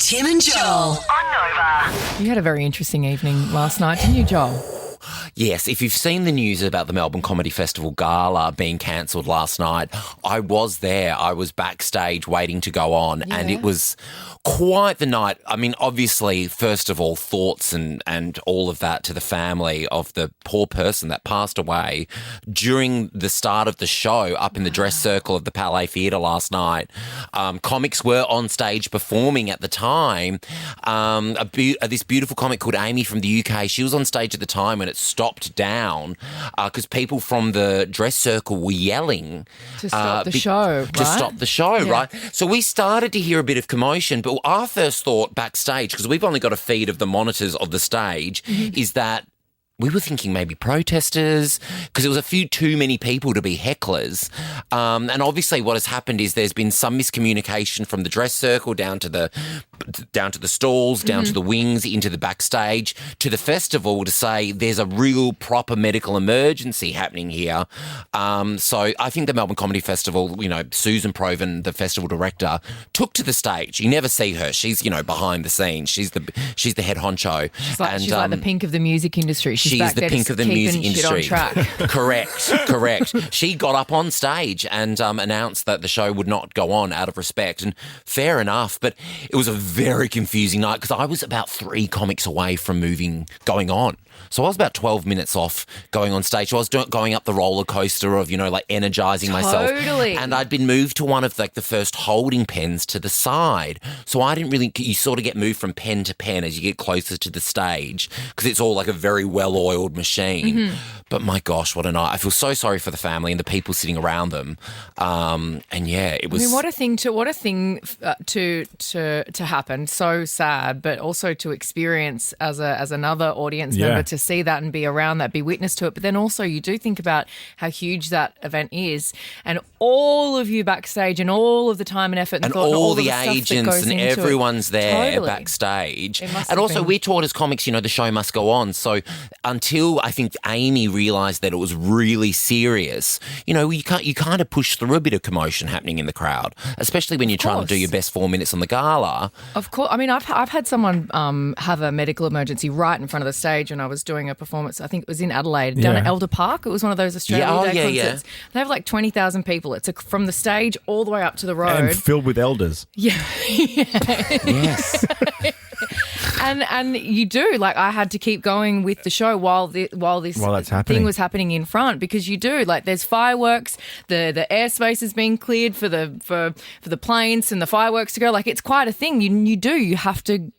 Tim and Joel on Nova. You had a very interesting evening last night, didn't you, Joel? Yes, if you've seen the news about the Melbourne Comedy Festival Gala being cancelled last night, I was there. I was backstage waiting to go on, and it was quite the night. I mean, obviously, first of all, thoughts and all of that to the family of the poor person that passed away during the start of the show up in the dress circle of the Palais Theatre last night. Comics were on stage performing at the time. This beautiful comic called Amy from the UK, she was on stage at the time when it stopped down because people from the dress circle were yelling to stop the show, right? To stop the show, right? So we started to hear a bit of commotion, but our first thought backstage, because we've only got a feed of the monitors of the stage, is that we were thinking maybe protesters, because there was a few too many people to be hecklers. And obviously what has happened is there's been some miscommunication from the dress circle down to the stalls, down to the wings, into the backstage, to the festival to say there's a real proper medical emergency happening here. So I think the Melbourne Comedy Festival, Susan Proven, the festival director, took to the stage. You never see her. She's, behind the scenes. She's the head honcho. She's like the Pink of the music industry. She's the Pink of the music industry. Shit on track. Correct. She got up on stage and announced that the show would not go on out of respect, and fair enough. But it was a very confusing night because I was about 3 comics away from going on. So I was about 12 minutes off going on stage. So I was going up the roller coaster of, energising myself. Totally. And I'd been moved to one of the first holding pens to the side. So I didn't really, you sort of get moved from pen to pen as you get closer to the stage because it's all like a very well-oiled machine. But my gosh, what a night. I feel so sorry for the family and the people sitting around them. It was... I mean, what a thing to happen. So sad, but also to experience as another audience member, to see that and be around that, be witness to it. But then also you do think about how huge that event is, and all of you backstage and all of the time and effort and thought and all the the agents and everyone's there Totally. backstage. And also we're taught as comics, the show must go on. So until I think Amy realised that it was really serious, you kind of push through a bit of commotion happening in the crowd, especially when you're trying to do your best 4 minutes on the gala. Of course. I mean, I've had someone have a medical emergency right in front of the stage when I was doing a performance. I think it was in Adelaide, down at Elder Park. It was one of those Australia Day concerts. They have like 20,000 people. It's from the stage all the way up to the road. And filled with elders. Yeah. Yes. And you do, I had to keep going with the show while this thing was happening in front, because you do, there's fireworks, the airspace is being cleared for the planes and the fireworks to go. It's quite a thing. You have to.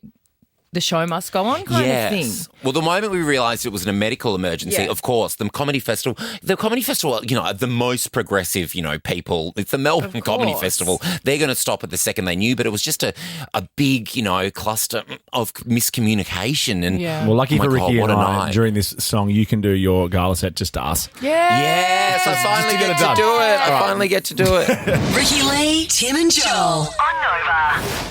The show must go on kind of thing. Well, the moment we realised it was a medical emergency, of course, the Comedy Festival, are the most progressive, people. It's the Melbourne Comedy Festival. They're going to stop at the second they knew, but it was just a big, cluster of miscommunication. And well, lucky for Ricky and I, during this song, you can do your gala set just to us. Yes, I finally get to do it. I finally get to do it. Ricky Lee, Tim and Joel on Nova.